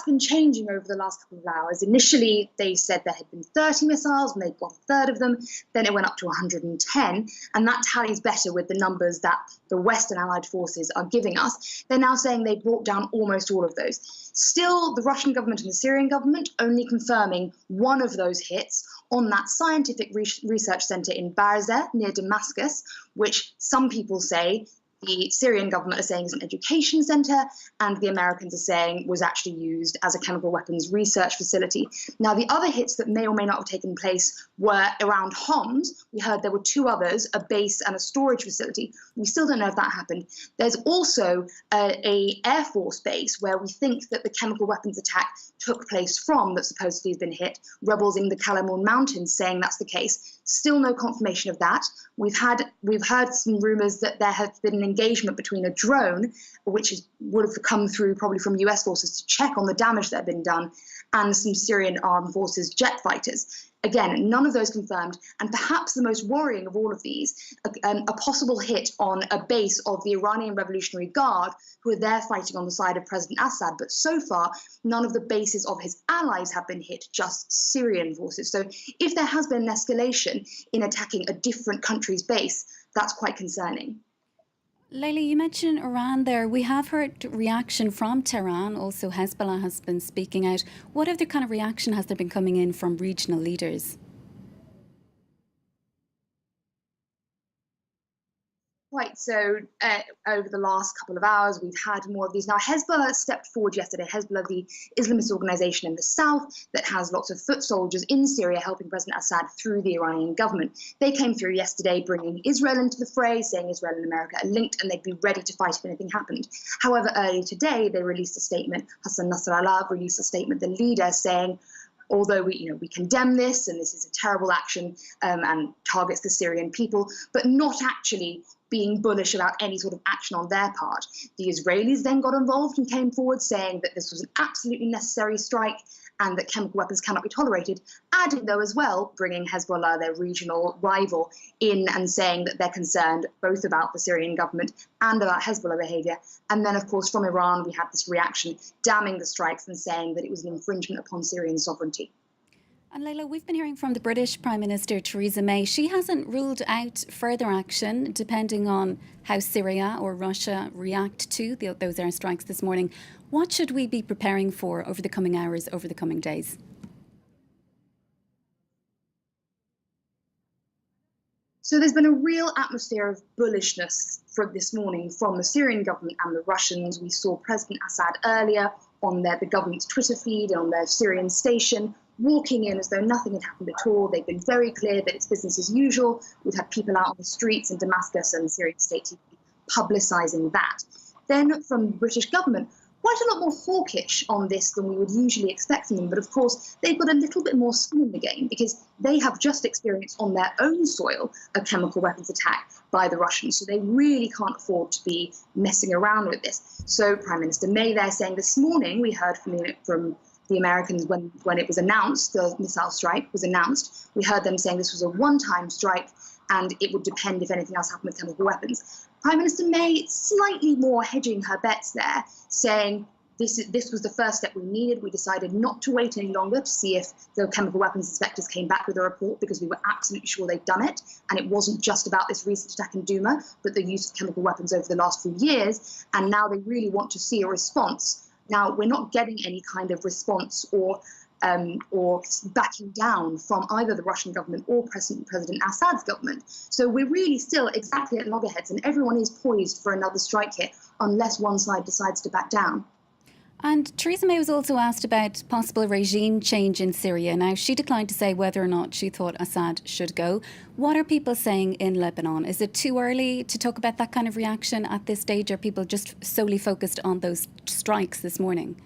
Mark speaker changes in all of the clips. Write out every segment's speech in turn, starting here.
Speaker 1: that's been changing over the last couple of hours. Initially, they said there had been 30 missiles, and they'd got a third of them. Then it went up to 110, and that tallies better with the numbers that the Western allied forces are giving us. They're now saying they brought down almost all of those. Still, the Russian government and the Syrian government only confirming one of those hits on that scientific research center in Barzeh near Damascus, which some people say the Syrian government are saying is an education center, and the Americans are saying was actually used as a chemical weapons research facility. Now, the other hits that may or may not have taken place were around Homs. We heard there were two others, a base and a storage facility. We still don't know if that happened. There's also a Air Force base where we think that the chemical weapons attack took place from that supposedly has been hit. Rebels in the Kalamun Mountains saying that's the case. Still no confirmation of that. We've heard some rumors that there has been an engagement between a drone, which would have come through probably from US forces to check on the damage that had been done, and some Syrian armed forces jet fighters. Again, none of those confirmed, and perhaps the most worrying of all of these, a possible hit on a base of the Iranian Revolutionary Guard, who are there fighting on the side of President Assad. But so far, none of the bases of his allies have been hit, just Syrian forces. So if there has been an escalation in attacking a different country's base, that's quite concerning.
Speaker 2: Leila, you mentioned Iran there. We have heard reaction from Tehran. Also, Hezbollah has been speaking out. What other kind of reaction has there been coming in from regional leaders?
Speaker 1: Right, so over the last couple of hours, we've had more of these. Now, Hezbollah stepped forward yesterday. Hezbollah, the Islamist organization in the south that has lots of foot soldiers in Syria helping President Assad through the Iranian government. They came through yesterday bringing Israel into the fray, saying Israel and America are linked and they'd be ready to fight if anything happened. However, earlier today, they released a statement. Hassan Nasrallah released a statement, the leader, saying, although we condemn this and this is a terrible action and targets the Syrian people, but not actually being bullish about any sort of action on their part. The Israelis then got involved and came forward saying that this was an absolutely necessary strike and that chemical weapons cannot be tolerated, adding though as well, bringing Hezbollah, their regional rival, in and saying that they're concerned both about the Syrian government and about Hezbollah behavior. And then of course from Iran, we had this reaction damning the strikes and saying that it was an infringement upon Syrian sovereignty.
Speaker 2: And Leila, we've been hearing from the British Prime Minister Theresa May. She hasn't ruled out further action depending on how Syria or Russia react to those airstrikes this morning. What should we be preparing for over the coming hours, over the coming days?
Speaker 1: So there's been a real atmosphere of bullishness from this morning from the Syrian government and the Russians. We saw President Assad earlier on the government's Twitter feed and on their Syrian station, walking in as though nothing had happened at all. They've been very clear that it's business as usual. We've had people out on the streets in Damascus and Syrian state TV publicising that. Then from the British government, quite a lot more hawkish on this than we would usually expect from them. But of course, they've got a little bit more skin in the game because they have just experienced on their own soil a chemical weapons attack by the Russians. So they really can't afford to be messing around with this. So Prime Minister May there saying this morning, we heard from the Americans when it was announced, the missile strike was announced, we heard them saying this was a one-time strike and it would depend if anything else happened with chemical weapons. Prime Minister May slightly more hedging her bets there, saying this was the first step we needed. We decided not to wait any longer to see if the chemical weapons inspectors came back with a report because we were absolutely sure they'd done it. And it wasn't just about this recent attack in Douma, but the use of chemical weapons over the last few years. And now they really want to see a response. Now, we're not getting any kind of response or backing down from either the Russian government or President Assad's government. So we're really still exactly at loggerheads, and everyone is poised for another strike here unless one side decides to back down.
Speaker 2: And Theresa May was also asked about possible regime change in Syria. Now, she declined to say whether or not she thought Assad should go. What are people saying in Lebanon? Is it too early to talk about that kind of reaction at this stage? Are people just solely focused on those strikes this morning?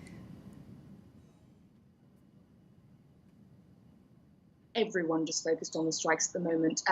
Speaker 1: Everyone just focused on the strikes at the moment.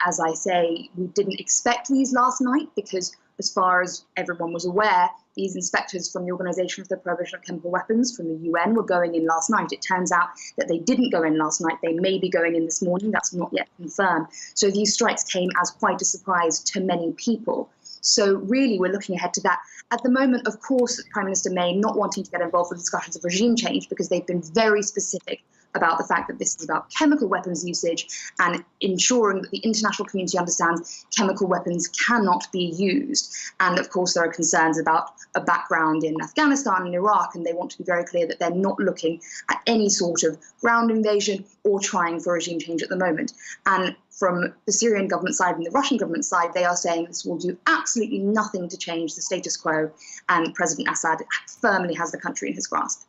Speaker 1: As I say, we didn't expect these last night because as far as everyone was aware, these inspectors from the Organization for the Prohibition of Chemical Weapons from the UN were going in last night. It turns out that they didn't go in last night. They may be going in this morning. That's not yet confirmed. So these strikes came as quite a surprise to many people. So really, we're looking ahead to that. At the moment, of course, Prime Minister May not wanting to get involved with discussions of regime change because they've been very specific about the fact that this is about chemical weapons usage and ensuring that the international community understands chemical weapons cannot be used. And of course, there are concerns about a background in Afghanistan and Iraq, and they want to be very clear that they're not looking at any sort of ground invasion or trying for regime change at the moment. And from the Syrian government side and the Russian government side, they are saying this will do absolutely nothing to change the status quo, and President Assad firmly has the country in his grasp.